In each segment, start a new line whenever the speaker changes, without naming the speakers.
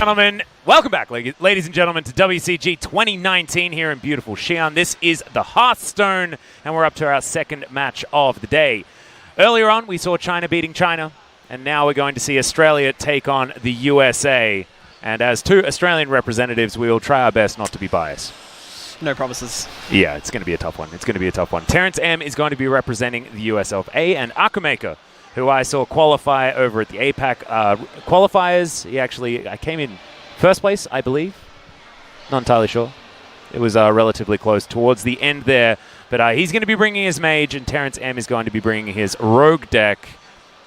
gentlemen, welcome back, ladies and gentlemen, to WCG 2019 here in beautiful Xi'an. This is the Hearthstone, and we're up to our second match of the day. Earlier on, we saw China beating China, and now we're going to see Australia take on the USA. And as two Australian representatives, we will try our best not to be biased.
No promises.
Yeah, it's going to be a tough one. It's going to be a tough one. TerrenceM is going to be representing the US of A, and akumaker, who I saw qualify over at the APAC qualifiers. I came in first place, I believe. Not entirely sure. It was relatively close towards the end there. But he's going to be bringing his mage, and TerrenceM is going to be bringing his rogue deck.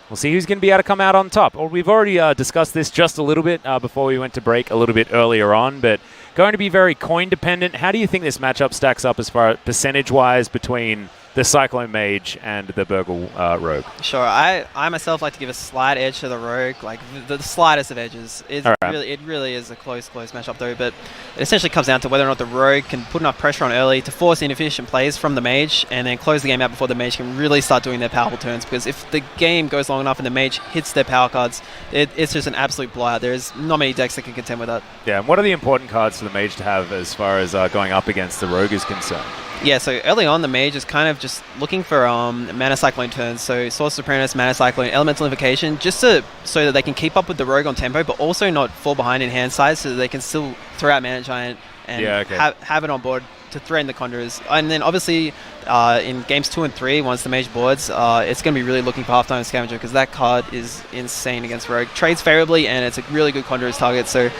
We'll see who's going to be able to come out on top. Well, we've already discussed this just a little bit before we went to break a little bit earlier on, but going to be very coin-dependent. How do you think this matchup stacks up as far as percentage-wise between the Cyclone Mage and the Burgle Rogue?
Sure. I myself like to give a slight edge to the Rogue, like the slightest of edges. It really is a close matchup though, but it essentially comes down to whether or not the Rogue can put enough pressure on early to force inefficient plays from the Mage and then close the game out before the Mage can really start doing their powerful turns, because if the game goes long enough and the Mage hits their power cards, it's just an absolute blowout. There's not many decks that can contend with that. Yeah,
and what are the important cards for the Mage to have as far as going up against the Rogue is concerned?
Yeah, so early on, the Mage is kind of just looking for Mana Cyclone turns. So Sorcerer's Apprentice, Mana Cyclone, Elemental Invocation, just so that they can keep up with the Rogue on tempo, but also not fall behind in hand size, so that they can still throw out Mana Giant and have it on board to threaten the Conjurers. And then obviously in games 2 and 3, once the Mage boards, it's going to be really looking for Halftime Scavenger, because that card is insane against Rogue. Trades favorably, and it's a really good Conjurers target. So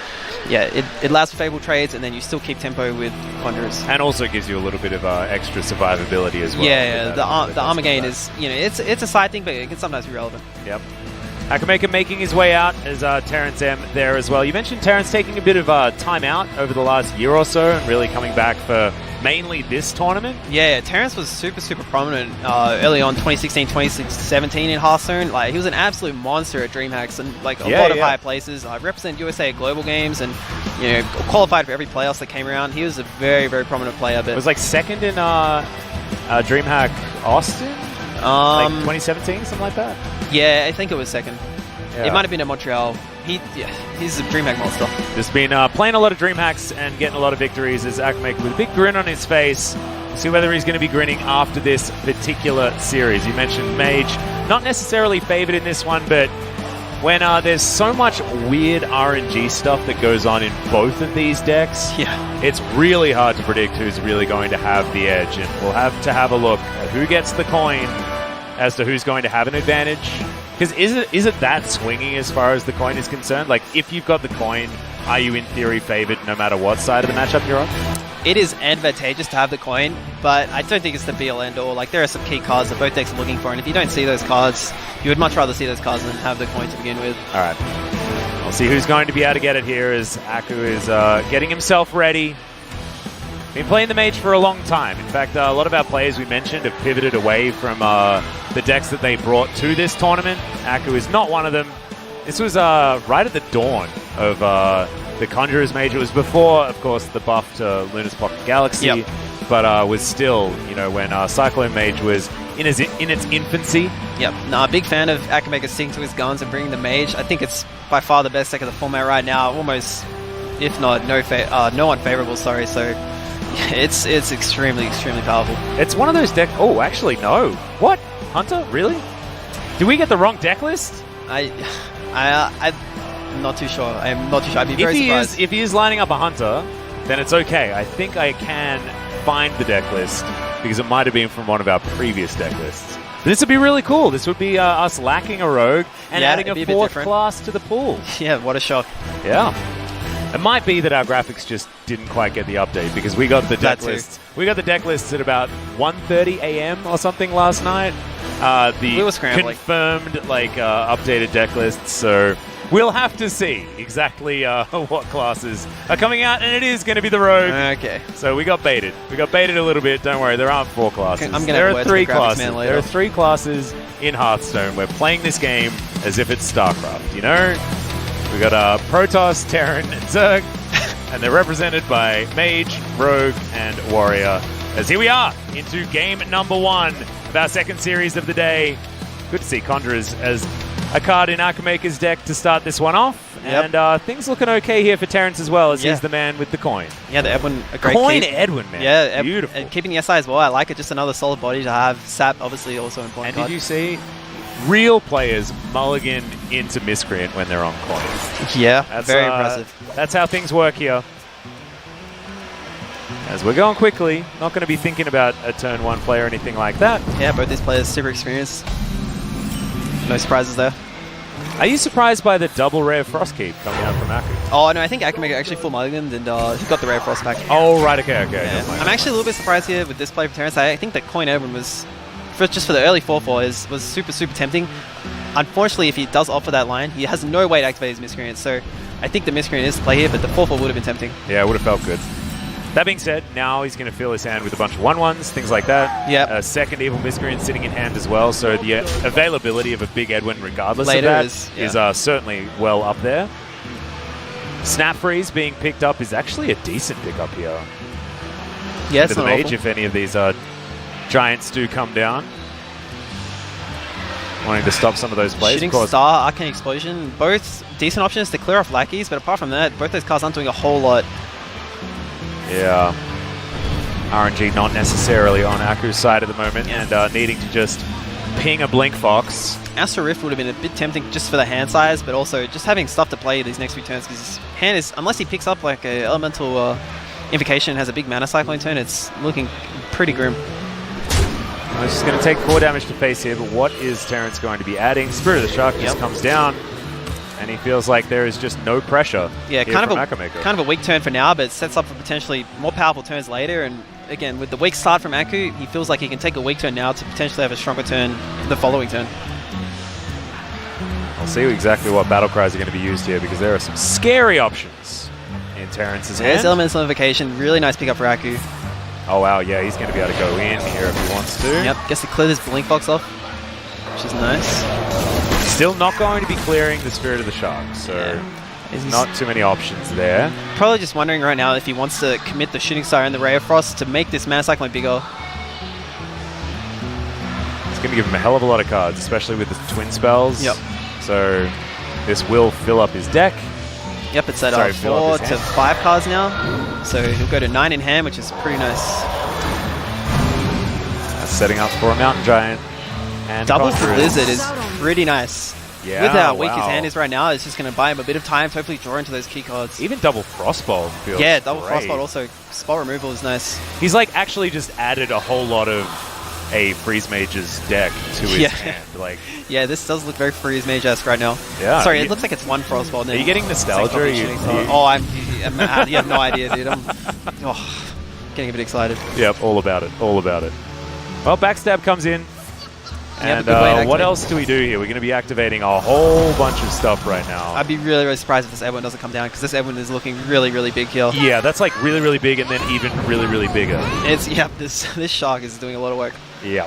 yeah, it allows for favorable trades, and then you still keep tempo with Conjurers.
And also gives you a little bit of extra survivability as well.
Yeah, the armor gain is, it's a side thing, but it can sometimes be relevant.
Yep. akumaker making his way out as TerrenceM there as well. You mentioned Terrence taking a bit of time out over the last year or so and really coming back for mainly this tournament.
Yeah, Terrence was super prominent early on, 2016, 2017 in Hearthstone. Like, he was an absolute monster at DreamHacks and a lot of high places. Represented USA at global games and qualified for every playoffs that came around. He was a very prominent player. But
it was like second in DreamHack Austin, like 2017, something like that.
Yeah, I think it was second.
Yeah.
It might have been at Montreal. He's a DreamHack monster.
Just been playing a lot of DreamHacks and getting a lot of victories as akumaker with a big grin on his face. See whether he's going to be grinning after this particular series. You mentioned Mage, not necessarily favored in this one, but when there's so much weird RNG stuff that goes on in both of these decks, it's really hard to predict who's really going to have the edge. And we'll have to have a look at who gets the coin as to who's going to have an advantage. Because is it that swinging as far as the coin is concerned? Like, if you've got the coin, are you in theory favored no matter what side of the matchup you're on?
It is advantageous to have the coin, but I don't think it's the be-all end-all. Like, there are some key cards that both decks are looking for, and if you don't see those cards, you would much rather see those cards than have the coin to begin with.
All right. We'll see who's going to be able to get it here as Aku is getting himself ready. Been playing the Mage for a long time. In fact, a lot of our players we mentioned have pivoted away from the decks that they brought to this tournament. Aku is not one of them. This was right at the dawn of the Conjurer's Mage. It was before, of course, the buff to Luna's Pocket Galaxy, but was still, when Cyclone Mage was in its infancy.
Yep. No, big fan of akumaker sticking to his guns and bringing the Mage. I think it's by far the best deck of the format right now. Almost, if not no unfavorable. Sorry. So. It's extremely powerful.
It's one of those decks. Oh, actually, no. What? Hunter? Really? Did we get the wrong deck list?
I'm not too sure. I'm not too sure. I'd be very surprised.
If he is lining up a Hunter, then it's okay. I think I can find the deck list because it might have been from one of our previous deck lists. This would be really cool. This would be us lacking a Rogue and adding a fourth class to the pool.
Yeah, what a shock.
Yeah. It might be that our graphics just didn't quite get the update because we got the deck lists. We got the deck lists at about 1:30 a.m. or something last night.
We were scrambling.
Confirmed updated deck lists. So we'll have to see exactly what classes are coming out, and it is going to be the Rogue.
Okay.
So we got baited. We got baited a little bit. Don't worry, there aren't 4 classes.
There are 3 classes.
There are 3 classes in Hearthstone. We're playing this game as if it's StarCraft. We got Protoss, Terran, and Zerg, and they're represented by Mage, Rogue, and Warrior. As here we are into game number 1 of our second series of the day. Good to see Conjurers as a card in akumaker's deck to start this one off.
Yep.
And things looking okay here for Terrence as well, as he's the man with the coin.
Yeah, the Edwin, a great
Coin
keep.
Edwin, man.
Yeah,
beautiful.
And keeping the SI as well, I like it. Just another solid body to have. Sap, obviously, also important
And
card.
did you see real players mulligan into Miscreant when they're on coin?
Yeah,
That's,
very impressive.
That's how things work here. As we're going quickly, not going to be thinking about a turn 1 play or anything like that.
Yeah, both these players super experienced. No surprises there.
Are you surprised by the double rare Frostkeep coming out from Aku?
Oh, no, I think akumaker actually full mulliganed and he got the rare frost back.
Oh, right, okay.
Yeah. I'm actually a little bit surprised here with this play for Terrence. I think that coin Edwin was, just for the early 4-4, was super, super tempting. Unfortunately, if he does opt for that line, he has no way to activate his Miscreant, so I think the Miscreant is to play here, but the 4-4 would have been tempting.
Yeah, it would have felt good. That being said, now he's going to fill his hand with a bunch of 1/1s, things like that.
Yep.
A second Evil Miscreant sitting in hand as well, so the availability of a big Edwin regardless
Later
of that
is
certainly well up there. Snap Freeze being picked up is actually a decent pickup here.
Yeah,
Into
it's
the
not
mage
awful.
if any of these giants do come down. Wanting to stop some of those plays.
Shooting
of course.
Star, Arcane Explosion, both decent options to clear off lackeys, but apart from that, both those cards aren't doing a whole lot.
Yeah. RNG not necessarily on Aku's side at the moment, and needing to just ping a Blink Fox.
Astral Rift would have been a bit tempting just for the hand size, but also just having stuff to play these next few turns, because his hand is, unless he picks up like a elemental invocation, has a big mana cycling turn, it's looking pretty grim.
He's just going to take 4 damage to face here, but what is Terrence going to be adding? Spirit of the Shark just comes down, and he feels like there is just no pressure.
Yeah,
here
kind
from
of
akumaker.
a weak turn for now, but it sets up for potentially more powerful turns later. And again, with the weak start from Aku, he feels like he can take a weak turn now to potentially have a stronger turn the following turn.
I'll see exactly what battle cries are going to be used here, because there are some scary options in Terrence's hand.
There's Elemental Invocation, really nice pickup for Aku.
Oh wow, yeah, he's going to be able to go in here if he wants to.
Yep, gets to clear this Blink Box off, which is nice.
Still not going to be clearing the Spirit of the Shark, so there's not too many options there.
Probably just wondering right now if he wants to commit the Shooting Star and the Ray of Frost to make this Mana Cyclone bigger.
It's going to give him a hell of a lot of cards, especially with the twin spells.
Yep.
So this will fill up his deck.
Yep, it's at
fill up
4
his
to
hand.
5 cards now. So he'll go to 9 in hand, which is pretty nice.
That's setting up for a Mountain Giant. And
Double
Conjurers.
Blizzard is pretty nice.
Yeah,
With how weak his
wow.
hand is right now, it's just going to buy him a bit of time to hopefully draw into those key cards.
Even double Frostbolt feels
Yeah, double
great.
Frostbolt also. Spot removal is nice.
He's like actually just added a whole lot of a Freeze Mage's deck to his hand. Like,
Yeah, this does look very Freeze Mage-esque right now.
Yeah,
Sorry,
you-
it looks like it's one Frostbolt.
are you getting nostalgia?
Or
Are you-
Oh, I'm you have no idea, dude. I'm getting a bit excited.
Yep, all about it. All about it. Well, Backstab comes in.
Yeah,
And
but good way to
what
activate.
else do we do here? We're going to be activating a whole bunch of stuff right now.
I'd be really, really surprised if this Edwin doesn't come down, because this Edwin is looking really, really big here.
Yeah, that's like really, really big, and then even really, really bigger.
It's this shark is doing a lot of work.
Yeah.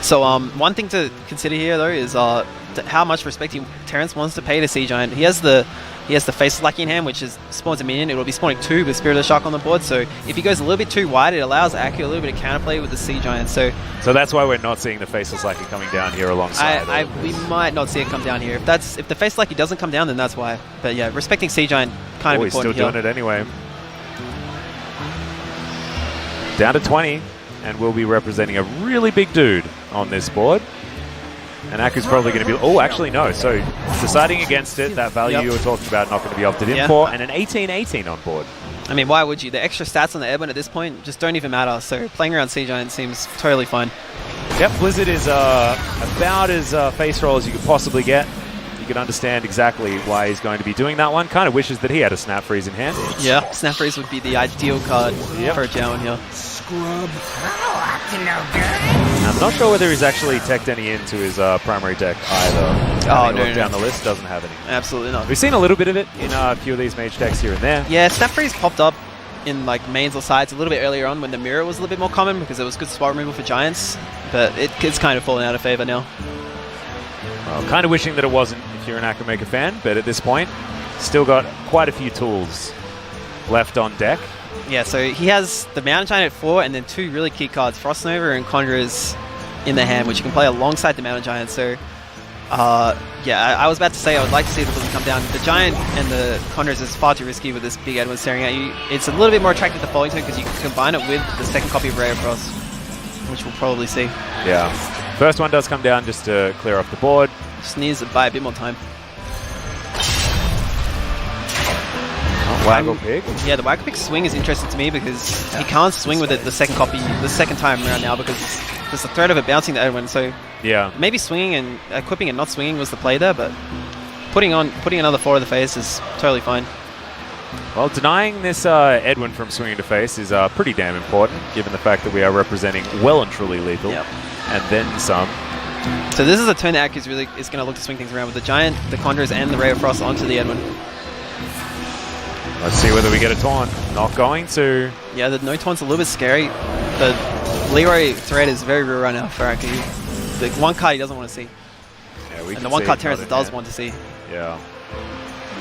So one thing to consider here though is how much respect Terrence wants to pay to Sea Giant. He has the Face Lucky in hand, which is spawns a minion. It will be spawning 2 with Spirit of the Shark on the board. So if he goes a little bit too wide, it allows Aku a little bit of counterplay with the Sea Giant. So
that's why we're not seeing the Faceless Lucky coming down here alongside.
we might not see it come down here. If the Face Lucky doesn't come down, then that's why. But yeah, respecting Sea Giant kind of
he's still
important
doing
here.
it anyway. Down to 20, and we'll be representing a really big dude on this board. And Aku's probably going to be... Oh, actually, no. So, deciding against it, that value you were talking about not going to be opted in for, and an 18-18 on board.
I mean, why would you? The extra stats on the Edwin at this point just don't even matter. So, playing around Sea Giant seems totally fine.
Yep, Blizzard is about as face roll as you could possibly get. You can understand exactly why he's going to be doing that one. Kind of wishes that he had a Snap Freeze in hand.
Yeah, Snap Freeze would be the ideal card for a Jowan here.
Scrub. Oh, I know, girl.
I'm not sure whether he's actually teched any into his primary deck either.
Oh,
no. Down the list, doesn't have any.
Absolutely not.
We've seen a little bit of it in a few of these mage decks here and there.
Yeah, Snap Freeze popped up in like mains or sides a little bit earlier on when the mirror was a little bit more common because it was good spot removal for giants, but it's kind of fallen out of favor now.
Well, kind of wishing that it wasn't if you're an akumaker fan, but at this point, still got quite a few tools left on deck.
Yeah, so he has the Mountain Giant at 4 and then 2 really key cards, Frost Nova and Conjurers in the hand, which you can play alongside the Mountain Giant. So Yeah, I was about to say I would like to see the Blizzard come down. The Giant and the Condors is far too risky with this big Edwin staring at you. It's a little bit more attractive to Falling Tone because you can combine it with the second copy of Ray of Frost, which we'll probably see.
Yeah. First one does come down just to clear off the board.
Just needs to buy a bit more time.
Waggle Pig.
Yeah, the Waggle Pig swing is interesting to me because he can't swing with it the second time around now because there's the threat of it bouncing the Edwin. So
Yeah.
maybe swinging and equipping and not swinging was the play there, but putting another 4 to the face is totally fine.
Well, denying this Edwin from swinging to face is pretty damn important, given the fact that we are representing well and truly lethal.
Yep.
And then some.
So this is a turn that Aku is going to look to swing things around with the Giant, the Condors, and the Ray of Frost onto the Edwin.
Let's see whether we get a taunt. Not going to.
Yeah, the no taunt's a little bit scary. The Leroy threat is very real right now for Aku. The one card he doesn't want to see.
Yeah, we
And the one card Terrence does want to see.
Yeah.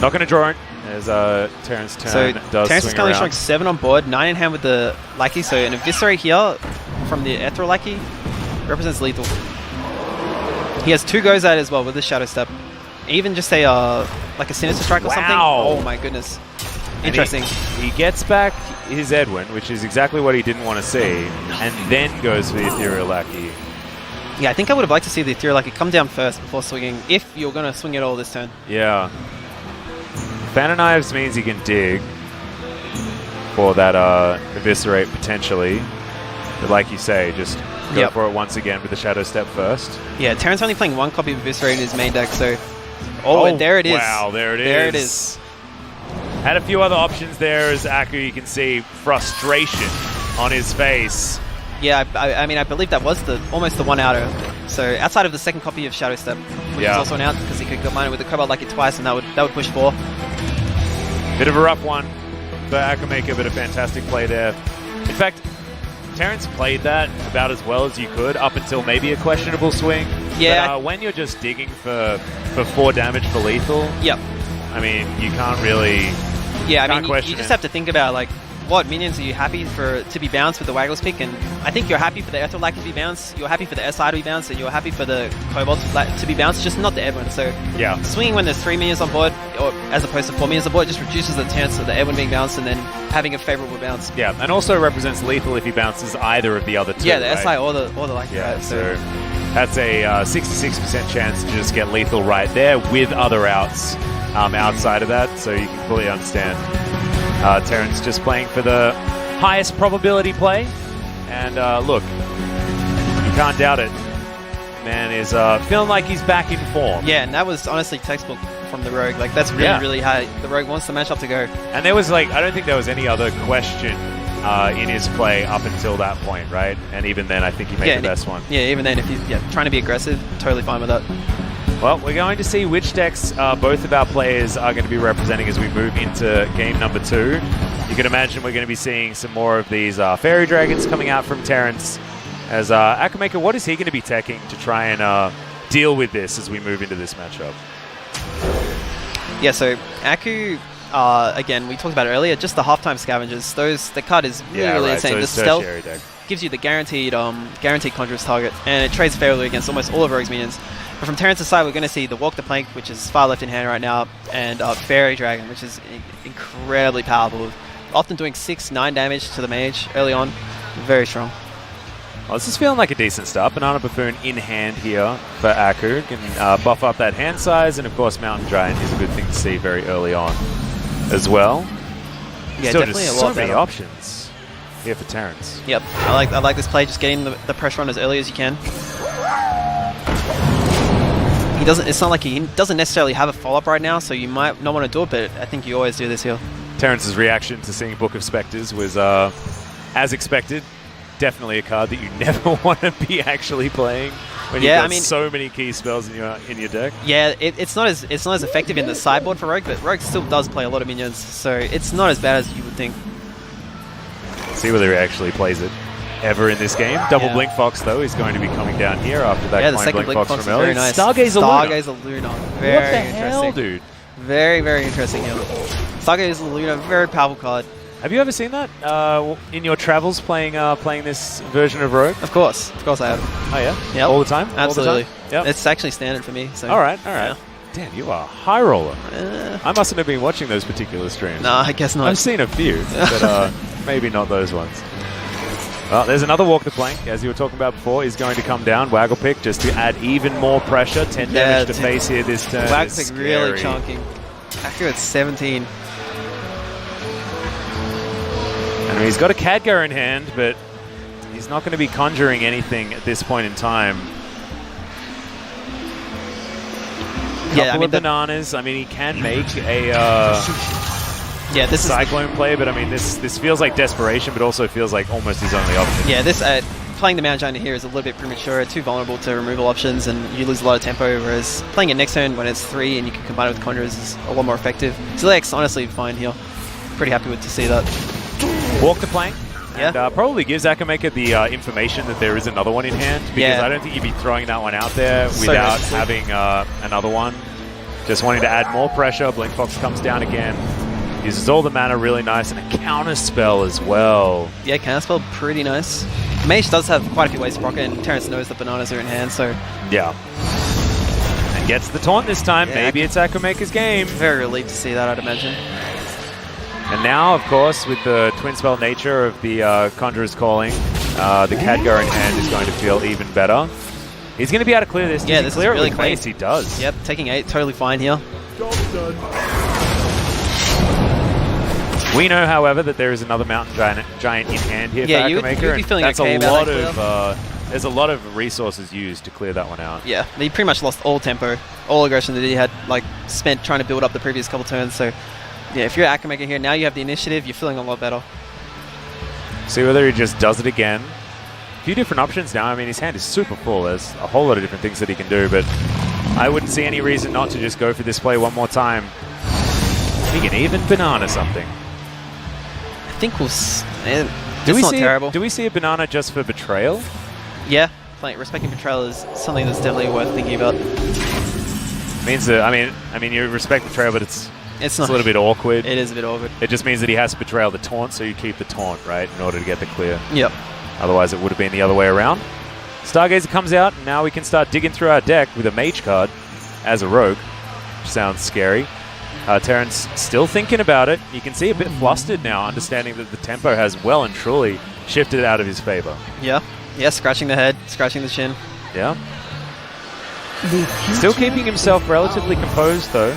Not going to draw it, as Terrence turn
So
does
Terrence is
swing
currently
around.
showing 7 on board, 9 in hand with the Lackey. So an Eviscerate here from the Ethereal Lackey represents lethal. He has 2 goes at it as well with the Shadow Step. Even just a like a Sinister Strike or something.
Wow.
Oh my goodness. Interesting.
He gets back his Edwin, which is exactly what he didn't want to see, and then goes for the Ethereal Lackey.
Yeah, I think I would have liked to see the Ethereal Lackey come down first before swinging, if you're going to swing it all this turn.
Yeah. Fan of Knives means he can dig for that Eviscerate potentially. But like you say, just go for it once again with the Shadow Step first.
Yeah, Terrence only playing 1 copy of Eviscerate in his main deck, so... Oh, and there it is.
Wow, there it is.
There it is.
Had a few other options there as Aku, you can see frustration on his face.
Yeah, I mean, I believe that was almost the 1-outer. So outside of the second copy of Shadow Step, which is also an out because he could combine it with the Cobalt Lucky twice, and that would push 4.
Bit of a rough one for akumaker, but a fantastic play there. In fact, Terrence played that about as well as you could up until maybe a questionable swing.
Yeah.
But, when you're just digging for 4 damage for lethal,
Yep.
I mean, you can't really.
Yeah, I
Can't
mean,
question
you just
it.
have to think about, like, what minions are you happy to be bounced with the Waggles pick, and I think you're happy for the Ethereal Lackey to be bounced, you're happy for the SI to be bounced, and you're happy for the Cobalt to be bounced, just not the Edwin. So
Yeah.
swinging when there's 3 minions on board, or as opposed to 4 minions on board, just reduces the chance of the Edwin being bounced and then having a favorable bounce.
Yeah, and also represents lethal if he bounces either of the other 2.
Yeah, the
right?
SI or the Lackey.
Yeah,
right?
so that's a 66% chance to just get lethal right there with other outs outside of that, so you can fully understand Terrence just playing for the highest probability play, and look, you can't doubt it. Man is feeling like he's back in form.
Yeah, and that was honestly textbook from the Rogue. Like, that's really, really how the Rogue wants the matchup to go.
And there was, like, I don't think there was any other question in his play up until that point, right? And even then, I think he made the best one.
Yeah, even then, if he's trying to be aggressive, totally fine with that.
Well, we're going to see which decks both of our players are going to be representing as we move into game number 2. You can imagine we're going to be seeing some more of these Fairy Dragons coming out from Terrence. As akumaker, what is he going to be teching to try and deal with this as we move into this matchup?
Yeah, so Aku, again, we talked about it earlier, just the halftime scavengers. The card is really insane.
So
the stealth
deck.
gives you the guaranteed Conjurer's target, and it trades favorably against almost all of Rogue's minions. But from Terrence's side, we're going to see the Walk the Plank, which is far left in hand right now, and Fairy Dragon, which is incredibly powerful. Often doing 6-9 damage to the mage early on. Very strong.
Well, this is feeling like a decent start. Banana Buffoon in hand here for Aku. Can buff up that hand size, and of course Mountain Giant is a good thing to see very early on as well.
Yeah,
Still
definitely
just
a lot
so many
better.
options here for Terrence.
Yep, I like this play, just getting the pressure on as early as you can. It's not like he doesn't necessarily have a follow-up right now, so you might not want to do it, but I think you always do this here.
Terrence's reaction to seeing Book of Spectres was as expected. Definitely a card that you never want to be actually playing when you've got so many key spells in your deck.
Yeah, it's not as effective in the sideboard for Rogue, but Rogue still does play a lot of minions, so it's not as bad as you would think.
See whether he actually plays it ever in this game. Double Blink Fox, though, is going to be coming down here after that
the
Coin
second
Blink Fox
is
from
very
early.
nice.
Stargazer Luna.
Very
what the
interesting.
hell, dude?
Very, very interesting here. Stargazer Luna, very powerful card.
Have you ever seen that in your travels playing this version of Rogue?
Of course I have.
Oh yeah,
Yep.
all the time.
Absolutely.
Yeah,
It's actually standard for me. So.
All right.
Yeah.
Damn, you are a high roller. I mustn't have been watching those particular streams.
No, I guess not.
I've seen a few, but maybe not those ones. Well, there's another walk the plank, as you were talking about before, is going to come down. Waggle pick just to add even more pressure. 10 damage to face here this turn.
Waggle pick really chunking. Accurate 17.
I mean, he's got a Khadgar in hand, but he's not going to be conjuring anything at this point in time. Couple of bananas. I mean, he can make a
this
Cyclone play, but I mean, this feels like desperation, but also feels like almost his only option.
Yeah, this playing the Mount Giant here is a little bit premature, too vulnerable to removal options, and you lose a lot of tempo, whereas playing it next turn when it's 3 and you can combine it with Conjurers is a lot more effective. Ziliak's honestly fine here. Pretty happy to see that.
Walk the plank.
Yeah.
And probably gives akumaker the information that there is another one in hand, because I don't think you'd be throwing that one out there without having another one. Just wanting to add more pressure. Blink Fox comes down again. Uses all the mana really nice, and a counter spell as well.
Yeah, counter spell pretty nice. Mage does have quite a few ways to proc it, and Terrence knows the bananas are in hand, so...
Yeah. And gets the taunt this time. Yeah. Maybe it's akumaker's game.
Very relieved to see that, I'd imagine.
And now, of course, with the twin spell nature of the Conjurer's Calling, the Khadgar in hand is going to feel even better. He's going to be able to clear this.
Yeah, this is really clean.
He does.
Yep, taking 8, totally fine here.
We know, however, that there is another Mountain Giant in hand here for akumaker.
You'd be feeling
that's
okay
a
about
lot
that
of there's a lot of resources used to clear that one out.
Yeah, he pretty much lost all tempo, all aggression that he had spent trying to build up the previous couple turns. So, yeah, if you're akumaker here, now you have the initiative, you're feeling a lot better.
See whether he just does it again. A few different options now. I mean, his hand is super full. There's a whole lot of different things that he can do, but I wouldn't see any reason not to just go for this play one more time. He can even banana something.
I think we'll...
Do we see a banana just for betrayal?
Yeah, respecting betrayal is something that's definitely worth thinking about.
Means that, I mean, you respect betrayal, but it's a little bit awkward.
It is a bit awkward.
It just means that he has to betrayal the taunt, so you keep the taunt, right, in order to get the clear.
Yep.
Otherwise, it would have been the other way around. Stargazer comes out, and now we can start digging through our deck with a mage card as a rogue, which sounds scary. Terrence still thinking about it. You can see a bit flustered now, understanding that the tempo has well and truly shifted out of his favor.
Yeah. Yeah, scratching the head, scratching the chin.
Yeah. Still keeping himself relatively composed, though,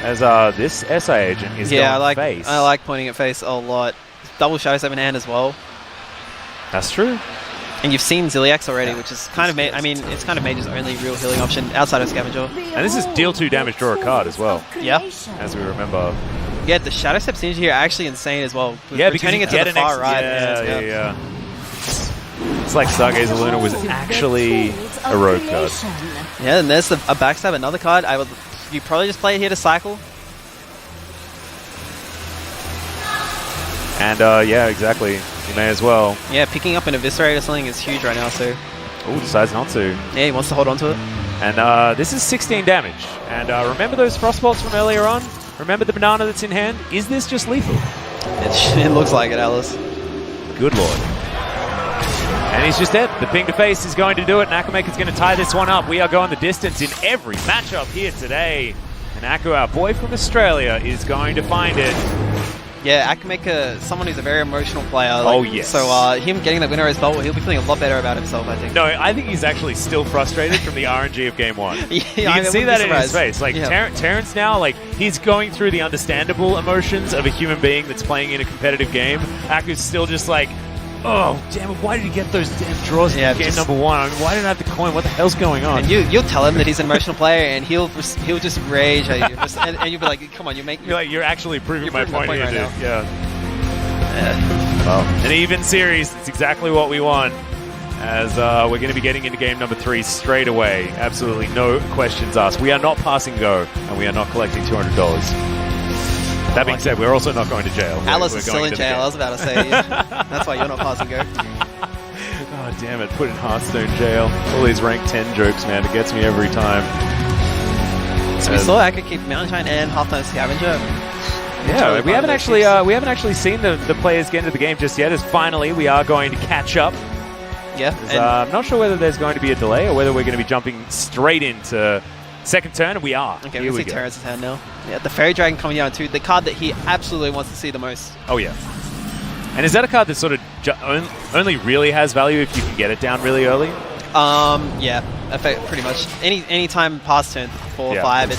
as this SI agent is going face.
I like pointing at face a lot. Double Shadow Step in hand as well.
That's true.
And you've seen Ziliak's already, which is kind of, it's kind of Mage's only real healing option outside of Scavenger.
And this is deal 2 damage, draw a card as well.
Yeah.
As we remember.
Yeah, the Shadow Step synergy here are actually insane as well.
Yeah,
returning it to the far right.
Yeah. It's like Stargazer Luna was actually a rogue card.
Yeah, and there's a backstab, another card. You probably just play it here to cycle.
And yeah, exactly. You may as well.
Yeah, picking up an Eviscerate or something is huge right now, so...
Oh, decides not to.
Yeah, he wants to hold on to it.
And this is 16 damage. And remember those Frostbolts from earlier on? Remember the banana that's in hand? Is this just lethal?
It looks like it, Alice.
Good lord. And he's just dead. The ping to face is going to do it, and akumaker's going to tie this one up. We are going the distance in every matchup here today. And Aku, our boy from Australia, is going to find it.
Yeah, akumaker, someone who's a very emotional player.
Oh, yes.
So him getting that winner as well, he'll be feeling a lot better about himself, I think.
No, I think he's actually still frustrated from the RNG of Game 1.
Yeah,
you can see that in his face. Like, Terrence now, he's going through the understandable emotions of a human being that's playing in a competitive game. Aku's still just like, oh, damn it, why did he get those damn draws in game number 1? I mean, why didn't I have the coin? What the hell's going on?
And you'll tell him that he's an emotional player, and he'll just rage at you. And you'll be like, come on,
you're actually proving my point here,
right
dude.
now.
Yeah. Well, an even series. It's exactly what we want. As we're going to be getting into game number 3 straight away. Absolutely no questions asked. We are not passing go, and we are not collecting $200. That being said, we're also not going to jail.
Alice is still in jail, I was about to say. That's why you're not passing go.
Oh, damn it. Put in Hearthstone jail. All these rank 10 jokes, man. It gets me every time.
So we saw Aku keep Mountain Giant and Hearthstone Scavenger.
Yeah, we haven't actually seen the players get into the game just yet. As finally we are going to catch up.
Yeah,
I'm not sure whether there's going to be a delay or whether we're going to be jumping straight into second turn, and we are.
Okay,
Here
we see Terrence's hand now. Yeah, the Fairy Dragon coming down too. The card that he absolutely wants to see the most.
Oh yeah. And is that a card that sort of only really has value if you can get it down really early?
Yeah, pretty much. Any time past turn 4 or 5,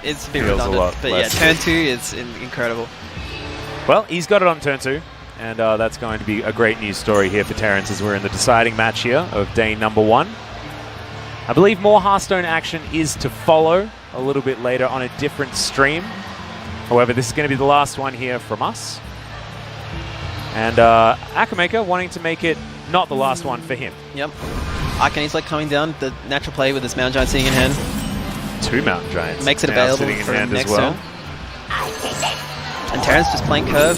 it's a bit redundant. But yeah, turn 2 is incredible.
Well, he's got it on turn 2, and that's going to be a great news story here for Terrence as we're in the deciding match here of day number 1. I believe more Hearthstone action is to follow a little bit later on a different stream. However, this is going to be the last one here from us. And akumaker wanting to make it not the last one for him.
Yep. Arcane Intellect coming down, the natural play with this Mountain Giant sitting in hand.
2 Mountain Giants.
Makes it available for next turn. And Terrence just playing curve,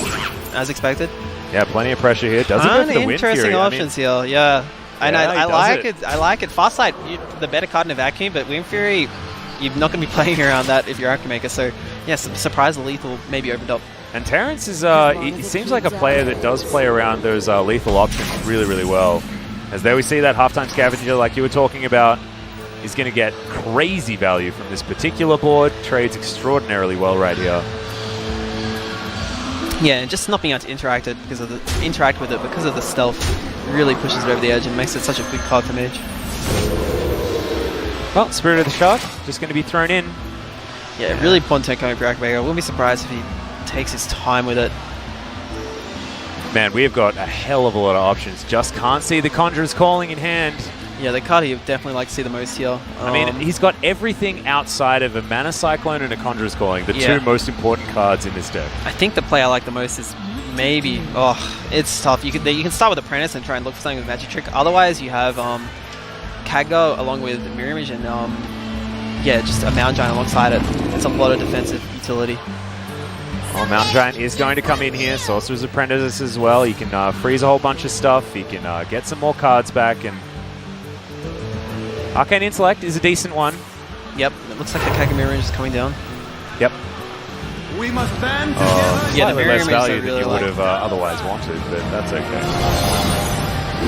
as expected.
Yeah, plenty of pressure here. Does it go for the Wind
interesting
Fury?
options here, yeah. And
Yeah,
I like it. I like it. Farsight, the better card in a vacuum, but Wind Fury, you're not going to be playing around that if you're Akumaker. So, yeah, surprise lethal, maybe opened up.
And Terrence is, he seems like a player that does play around those lethal options really, really well. As there we see that halftime scavenger like you were talking about. He's going to get crazy value from this particular board. Trades extraordinarily well right here.
Yeah, and just not being able to interact with it because of the stealth really pushes it over the edge and makes it such a good card for Mage.
Well, Spirit of the Shark just going to be thrown in.
Yeah, really important turn coming for Akumaker. I wouldn't be surprised if he takes his time with it.
Man, we have got a hell of a lot of options. Just can't see the Conjurer's Calling in hand.
Yeah, the card you'd definitely like to see the most here.
I mean, he's got everything outside of a Mana Cyclone and a Conjurer's Calling, the 2 most important cards in this deck.
I think the play I like the most is maybe... Oh, it's tough. You can start with Apprentice and try and look for something with Magic Trick. Otherwise, you have Khadgar along with Mirror Image and yeah, just a Mountain Giant alongside it. It's a lot of defensive utility.
Well, Mountain Giant is going to come in here. Sorcerer's Apprentice as well. He can freeze a whole bunch of stuff. He can get some more cards back. And Arcane Intellect is a decent one.
Yep, it looks like the Khadgar Mirror Image is coming down.
Yep.
We must band together.
Yeah, the
Slightly
Mirror
less
Image
value
I
than
really
you would
like.
have otherwise wanted, but that's okay.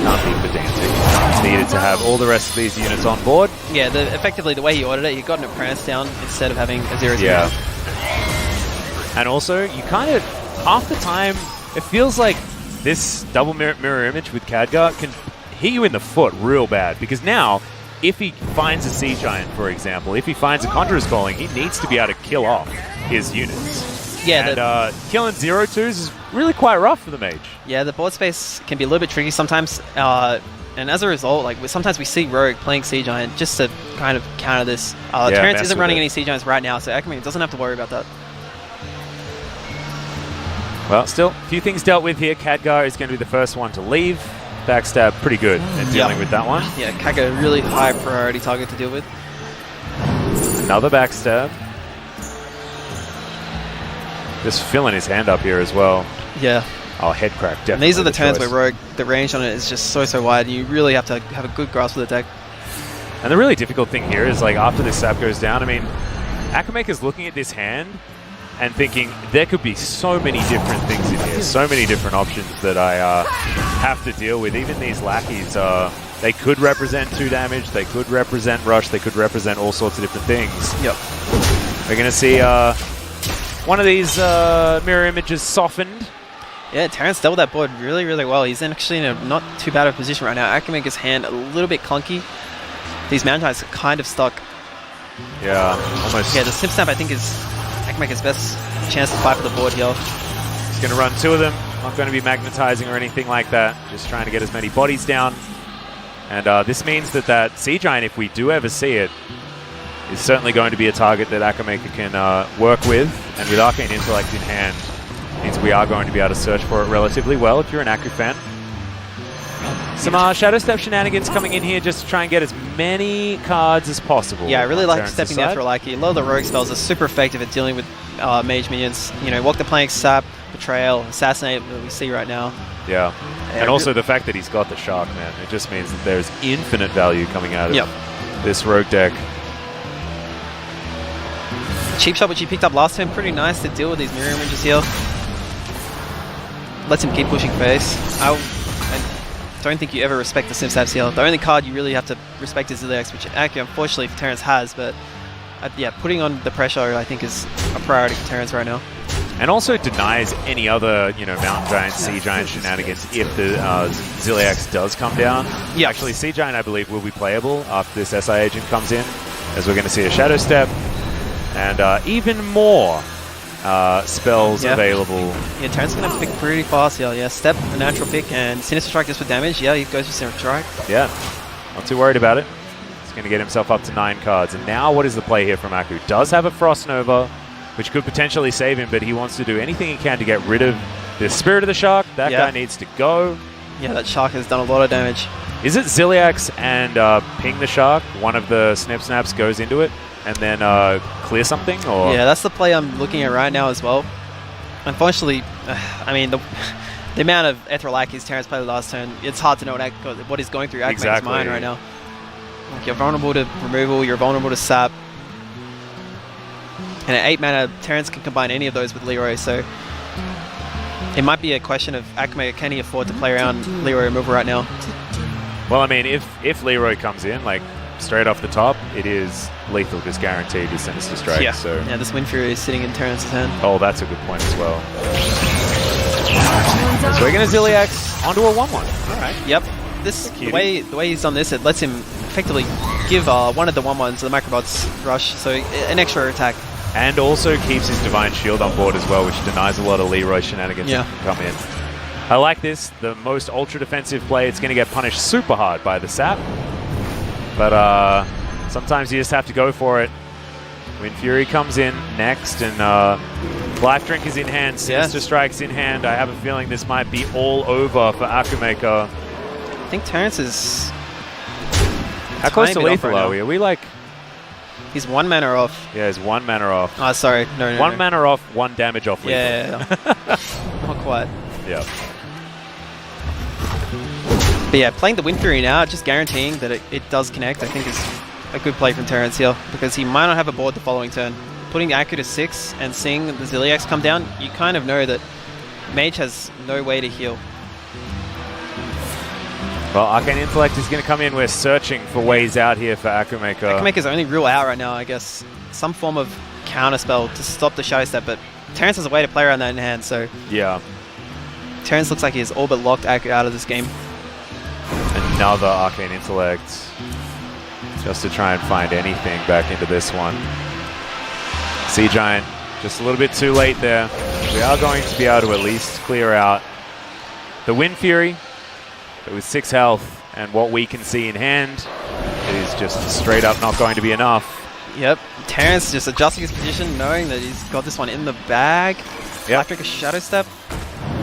Can't be pedantic. It's needed to have all the rest of these units on board.
Yeah, effectively the way he ordered it, he got an Apprentice down instead of having a 0/0.
Yeah. And also, you kind of, half the time, it feels like this double mirror image with Khadgar can hit you in the foot real bad. Because now, if he finds a Sea Giant, for example, if he finds a Conjurer's Calling, he needs to be able to kill off his units.
Yeah,
and killing 0/2s is really quite rough for the Mage.
Yeah, the board space can be a little bit tricky sometimes. And as a result, like sometimes we see Rogue playing Sea Giant just to kind of counter this. Terrence isn't running any Sea Giants right now, so Akumaker doesn't have to worry about that.
Well, still, a few things dealt with here. Khadgar is going to be the first one to leave. Backstab, pretty good at dealing with that one.
Yeah, Khadgar, really high priority target to deal with.
Another backstab. Just filling his hand up here as well.
Yeah.
Oh, head crack, definitely.
And these are the turns
choice.
where Rogue, the range on it is just so wide. You really have to have a good grasp of the deck.
And the really difficult thing here is, like, after this sap goes down, I mean, Akumaker's looking at this hand and thinking, there could be so many different things in here, so many different options that I have to deal with. Even these lackeys, they could represent 2 damage, they could represent rush, they could represent all sorts of different things.
Yep.
We're going to see one of these mirror images softened.
Yeah, Terrence dealt with that board really, really well. He's actually in a not too bad of a position right now. Akumaker's hand a little bit clunky. These Mountain Giants are kind of stuck.
Yeah, almost.
Yeah, the Snip Snap I think is Akumaker's best chance to fight for the board here.
He's going to run 2 of them. Not going to be magnetizing or anything like that. Just trying to get as many bodies down. And this means that Sea Giant, if we do ever see it, is certainly going to be a target that Akumaker can work with. And with Arcane Intellect in hand, means we are going to be able to search for it relatively well if you're an Aku fan. Some Shadow Step shenanigans coming in here just to try and get as many cards as possible.
Yeah, I really like
Terrence's
stepping down for Lackey. A lot of the rogue spells are super effective at dealing with mage minions. You know, Walk the Plank, Sap, Betrayal, Assassinate that we see right now.
Yeah. And also the fact that he's got the Shark, man. It just means that there's infinite value coming out of this rogue deck.
cheap shot which he picked up last turn, pretty nice to deal with these mirror images here. Lets him keep pushing face. I don't think you ever respect the Sim Saps here. The only card you really have to respect is Ziliax, which actually unfortunately for Terrence has, but yeah, putting on the pressure I think is a priority for Terrence right now.
And also denies any other, you know, Mountain Giant, Sea Giant shenanigans if the Ziliax does come down.
Yeah.
Actually, Sea Giant, I believe, will be playable after this SI agent comes in, as we're going to see a Shadow Step and even more spells available.
Yeah, Terrence is going to have to pick pretty fast here. Yeah, Step, a natural pick, and Sinister Strike just for damage. Yeah, he goes for Sinister Strike.
Yeah, not too worried about it. He's going to get himself up to 9 cards. And now what is the play here from Aku? Does have a Frost Nova, which could potentially save him, but he wants to do anything he can to get rid of the Spirit of the Shark. That guy needs to go.
Yeah, that Shark has done a lot of damage.
Is it Ziliax and Ping the Shark? One of the Snip Snaps goes into it and then clear something? Or
Yeah, that's the play I'm looking at right now as well. Unfortunately, I mean, the amount of Ethereal Aki's Terrence played last turn, it's hard to know what he's going through Akumaker's mind right now. Like, you're vulnerable to removal, you're vulnerable to sap. And at 8 mana, Terrence can combine any of those with Leroy, so it might be a question of akumaker, can he afford to play around Leroy removal right now?
Well, I mean, if Leroy comes in, like, straight off the top, it is lethal, just guaranteed his Sinister Strike.
Yeah,
so.
Yeah, this Wind Fury is sitting in Terrence's hand.
Oh, that's a good point as well. So we're going to Ziliax onto a 1-1. Alright.
Yep. The way he's done this, it lets him effectively give one of the 1-1s, the Microbots rush, so an extra attack.
And also keeps his Divine Shield on board as well, which denies a lot of Leroy shenanigans that can come in. I like this. The most ultra defensive play. It's going to get punished super hard by the sap. But sometimes you just have to go for it. Wind Fury comes in next, and Life Drink is in hand. Sinister Strike's in hand. I have a feeling this might be all over for akumaker.
I think Terrence is...
How close to lethal are we? Are we like...
He's 1 mana off.
Yeah, he's 1 mana off.
Oh, sorry. No.
1 mana off, 1 damage off lethal.
Yeah. Not quite.
Yeah.
But yeah, playing the Wind Fury now, just guaranteeing that it does connect, I think is a good play from Terrence here, because he might not have a board the following turn. Putting the Aku to 6 and seeing the Ziliax come down, you kind of know that Mage has no way to heal.
Well, Arcane Intellect is going to come in. We're searching for ways out here for akumaker.
Akumaker's only real out right now, I guess. Some form of counter spell to stop the Shadow Step, but Terrence has a way to play around that in hand, so...
Yeah.
Terrence looks like he has all but locked Aku out of this game.
Another Arcane Intellect. Just to try and find anything back into this one. Sea Giant, just a little bit too late there. We are going to be able to at least clear out the Wind Fury. But with 6 health and what we can see in hand, it is just straight up not going to be enough.
Yep, Terrence just adjusting his position, knowing that he's got this one in the bag.
Yep.
Life Drink a Shadow Step.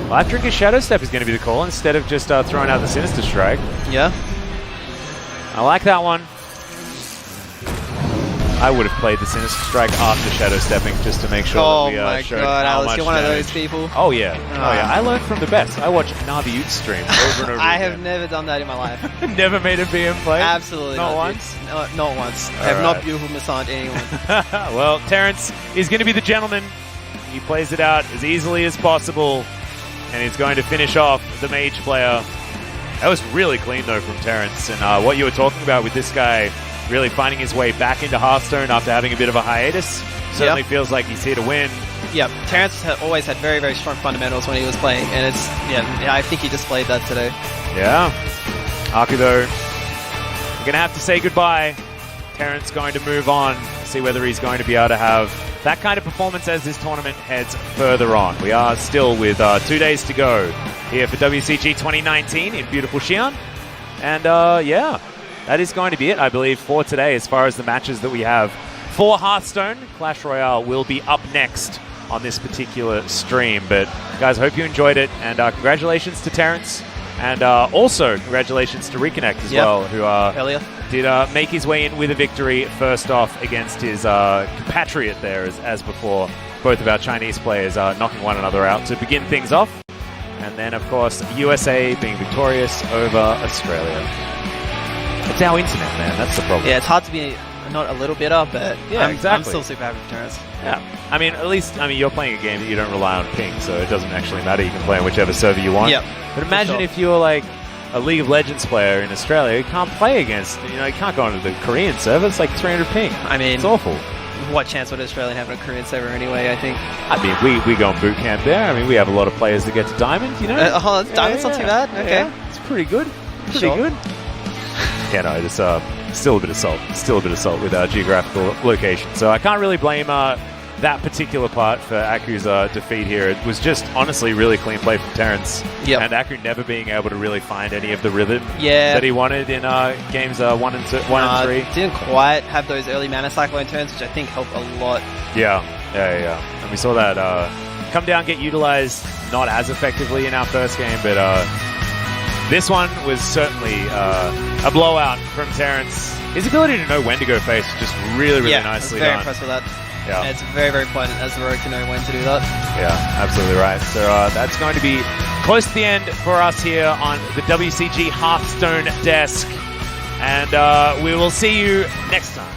Life Drink a Shadow Step is going to be the call instead of just throwing out the Sinister Strike.
Yeah.
I like that one. I would have played the Sinister Strike after Shadow Stepping just to make sure that we showed
God,
how
Alice,
much
you're one of
damage.
those people.
Oh yeah, oh yeah. I learned from the best. I watched Navi Ute stream over and over
I
again.
have never done that in my life.
Never made a BM play?
Absolutely
Not
not.
once?
Not once. I have not beautiful massaged anyone.
Well, Terrence is going to be the gentleman. He plays it out as easily as possible, and he's going to finish off the Mage player. That was really clean though from Terrence, and what you were talking about with this guy really finding his way back into Hearthstone after having a bit of a hiatus. Certainly feels like he's here to win.
Yeah, Terrence always had very, very strong fundamentals when he was playing, and it's I think he displayed that today.
Yeah. Aku though, we're going to have to say goodbye. Terrence going to move on, see whether he's going to be able to have that kind of performance as this tournament heads further on. We are still with 2 days to go here for WCG 2019 in beautiful Xi'an. And yeah, that is going to be it, I believe, for today as far as the matches that we have for Hearthstone. Clash Royale will be up next on this particular stream. But guys, I hope you enjoyed it, and congratulations to Terrence, and also congratulations to Reconnect as well, who did make his way in with a victory first off against his compatriot there as before. Both of our Chinese players knocking one another out to begin things off. And then, of course, USA being victorious over Australia. It's our internet, man. That's the problem.
Yeah, it's hard to be a not a little bitter, but
Yeah,
I'm
exactly.
still super happy for Terrence.
Yeah. I mean, at least, you're playing a game that you don't rely on ping, so it doesn't actually matter. You can play on whichever server you want.
Yep,
But imagine
sure.
if you're like a League of Legends player in Australia, you can't play against, you can't go onto the Korean server. It's like 300 ping.
I mean,
It's awful.
what chance would Australia have on a Korean server anyway, I think?
I mean, we go on boot camp there. I mean, we have a lot of players that get to Diamond,
Diamond's not too bad? Okay.
Yeah, it's pretty good. Pretty
Sure.
good. Yeah, no, it's still a bit of salt. Still a bit of salt with our geographical location. So I can't really blame that particular part for Aku's defeat here. It was just honestly really clean play from Terrence.
Yep.
And Aku never being able to really find any of the rhythm
Yeah.
that he wanted in games 1 and 3.
Didn't quite have those early mana cyclone turns, which I think helped a lot.
Yeah. And we saw that come down, get utilized not as effectively in our first game, but this one was certainly a blowout from Terrence. His ability to know when to go face was just really nicely
very
done.
impressed with that.
Yeah.
And it's very, very important as the rogue to know when to do that.
Yeah, absolutely right. So that's going to be close to the end for us here on the WCG Hearthstone desk. And we will see you next time.